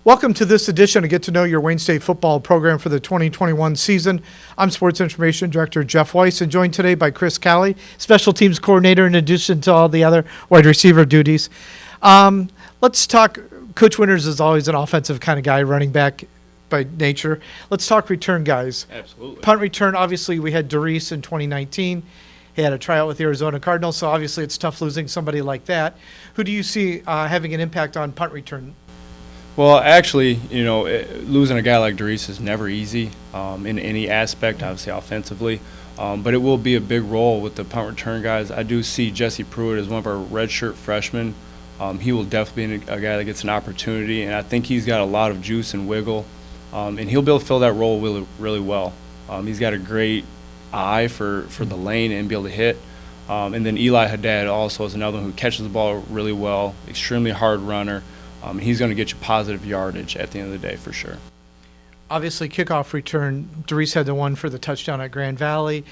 Welcome to this edition of Get to Know Your Wayne State Football program for the 2021 season. I'm Sports Information Director Jeff Weiss, and joined today by Chris Calley, Special Teams Coordinator, in addition to all the other wide receiver duties. Let's talk. Coach Winters is always an offensive kind of guy, running back by nature. Let's talk return guys. Absolutely. Punt return, obviously, we had Terrace in 2019. He had a tryout with the Arizona Cardinals, so obviously it's tough losing somebody like that. Who do you see having an impact on punt return? Well, actually, losing a guy like Terrace is never easy in any aspect, obviously offensively. But it will be a big role with the punt return guys. I do see Jesse Pruitt as one of our redshirt freshmen. He will definitely be a guy that gets an opportunity, and I think he's got a lot of juice and wiggle, and he'll be able to fill that role really, really well. He's got a great eye for the lane and be able to hit. And then Eli Haddad also is another one who catches the ball really well, extremely hard runner. He's going to get you positive yardage at the end of the day for sure. Obviously, kickoff return, Terrace had the one for the touchdown at Grand Valley.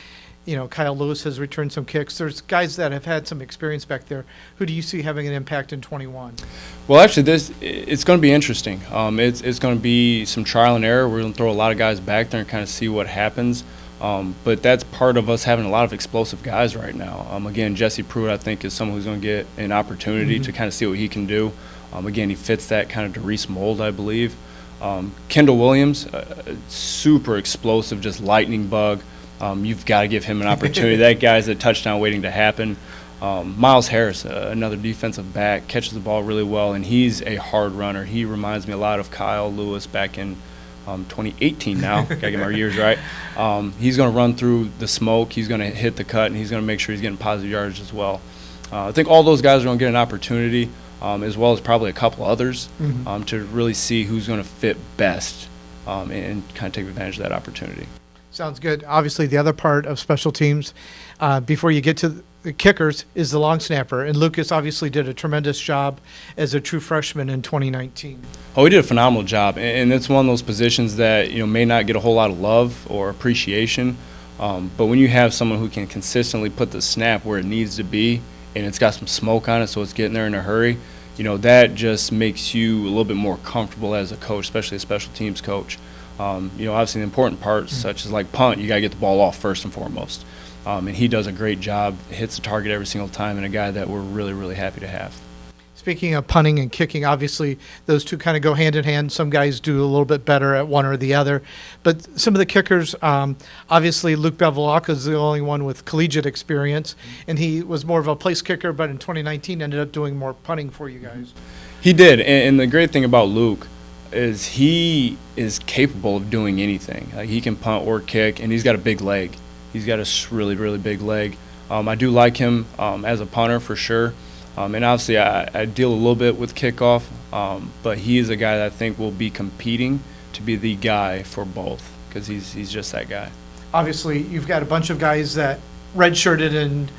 Kyle Lewis has returned some kicks. There's guys that have had some experience back there. Who do you see having an impact in 21? Well, actually, it's going to be interesting. It's going to be some trial and error. We're going to throw a lot of guys back there and kind of see what happens. But that's part of us having a lot of explosive guys right now. Again, Jesse Pruitt, I think, is someone who's going to get an opportunity to kind of see what he can do. Again, he fits that kind of Terrace mold, I believe. Kendall Williams, super explosive, just lightning bug. You've got to give him an opportunity. That guy's a touchdown waiting to happen. Miles Harris, another defensive back, catches the ball really well, and he's a hard runner. He reminds me a lot of Kyle Lewis back in 2018 now. Got to get my years right. He's going to run through the smoke. He's going to hit the cut, and he's going to make sure he's getting positive yardage as well. I think all those guys are going to get an opportunity. As well as probably a couple others, to really see who's going to fit best and kind of take advantage of that opportunity. Sounds good. Obviously, the other part of special teams, before you get to the kickers, is the long snapper. And Lucas obviously did a tremendous job as a true freshman in 2019. Oh, he did a phenomenal job. And it's one of those positions that may not get a whole lot of love or appreciation. But when you have someone who can consistently put the snap where it needs to be, and it's got some smoke on it, so it's getting there in a hurry, that just makes you a little bit more comfortable as a coach, especially a special teams coach. Obviously the important parts, such as like punt, you got to get the ball off first and foremost. And he does a great job, hits the target every single time, and a guy that we're really, really happy to have. Speaking of punting and kicking, obviously those two kind of go hand in hand. Some guys do a little bit better at one or the other. But some of the kickers, obviously Luke Bevilacqua is the only one with collegiate experience, and he was more of a place kicker, but in 2019 ended up doing more punting for you guys. He did, and the great thing about Luke is he is capable of doing anything. Like, he can punt or kick, and he's got a big leg. He's got a really, really big leg. I do like him as a punter for sure. And obviously I deal a little bit with kickoff, but he is a guy that I think will be competing to be the guy for both, because he's just that guy. Obviously, you've got a bunch of guys that redshirted in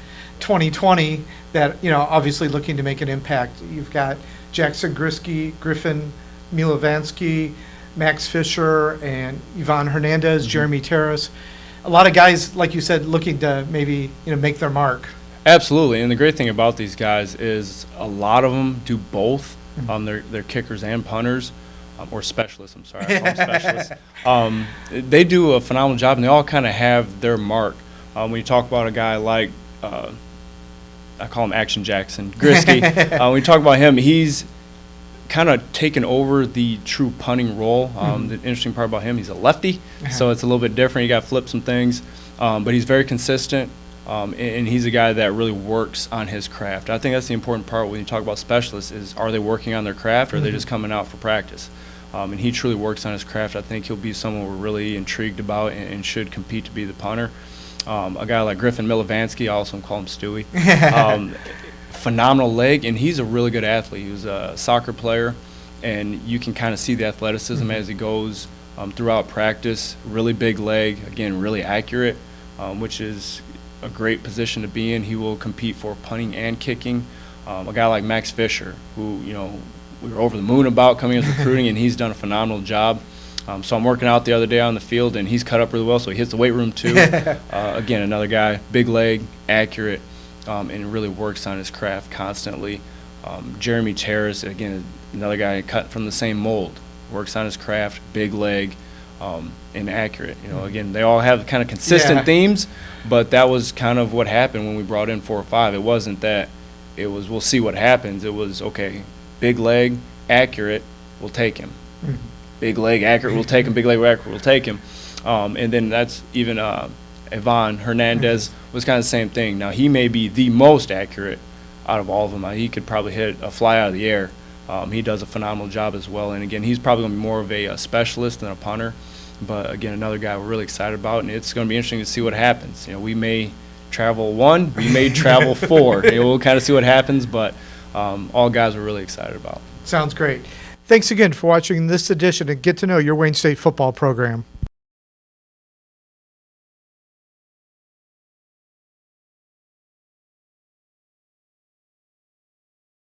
2020 that, obviously looking to make an impact. You've got Jackson Grisky, Griffin Milovansky, Max Fisher, and Yvonne Hernandez, Jeremy Terrace. A lot of guys, like you said, looking to maybe make their mark. Absolutely, and the great thing about these guys is a lot of them do both. They're kickers and punters, or specialists. I'm sorry, I call them specialists. They do a phenomenal job, and they all kind of have their mark. When you talk about a guy like, I call him Action Jackson Grisky. When you talk about him, he's kind of taken over the true punting role. The interesting part about him, he's a lefty, so it's a little bit different. You got to flip some things, but he's very consistent. And he's a guy that really works on his craft. I think that's the important part when you talk about specialists is, are they working on their craft, or are they just coming out for practice? And he truly works on his craft. I think he'll be someone we're really intrigued about and should compete to be the punter. A guy like Griffin Milovansky, I also call him Stewie. Phenomenal leg, and he's a really good athlete. He was a soccer player, and you can kind of see the athleticism as he goes throughout practice. Really big leg, again, really accurate, which is a great position to be in. He will compete for punting and kicking. A guy like Max Fisher, who we were over the moon about coming as recruiting, and he's done a phenomenal job. So I'm working out the other day on the field, and he's cut up really well, so he hits the weight room too. Again, another guy, big leg, accurate, and really works on his craft constantly. Jeremy Terrace, again, another guy cut from the same mold, works on his craft, big leg, and accurate. Again, they all have kind of consistent themes, but that was kind of what happened when we brought in 4 or 5. It wasn't that it was we'll see what happens. It was, okay, big leg, accurate, we'll take him. Big leg, accurate, we'll take him. Big leg, accurate, we'll take him. And then that's even Yvonne Hernandez was kind of the same thing. Now, he may be the most accurate out of all of them. He could probably hit a fly out of the air. He does a phenomenal job as well. And, again, he's probably going to be more of a specialist than a punter. But, again, another guy we're really excited about, and it's going to be interesting to see what happens. We may travel 1, we may travel 4. We'll kind of see what happens, but all guys we're really excited about. Sounds great. Thanks again for watching this edition of Get to Know Your Wayne State Football Program.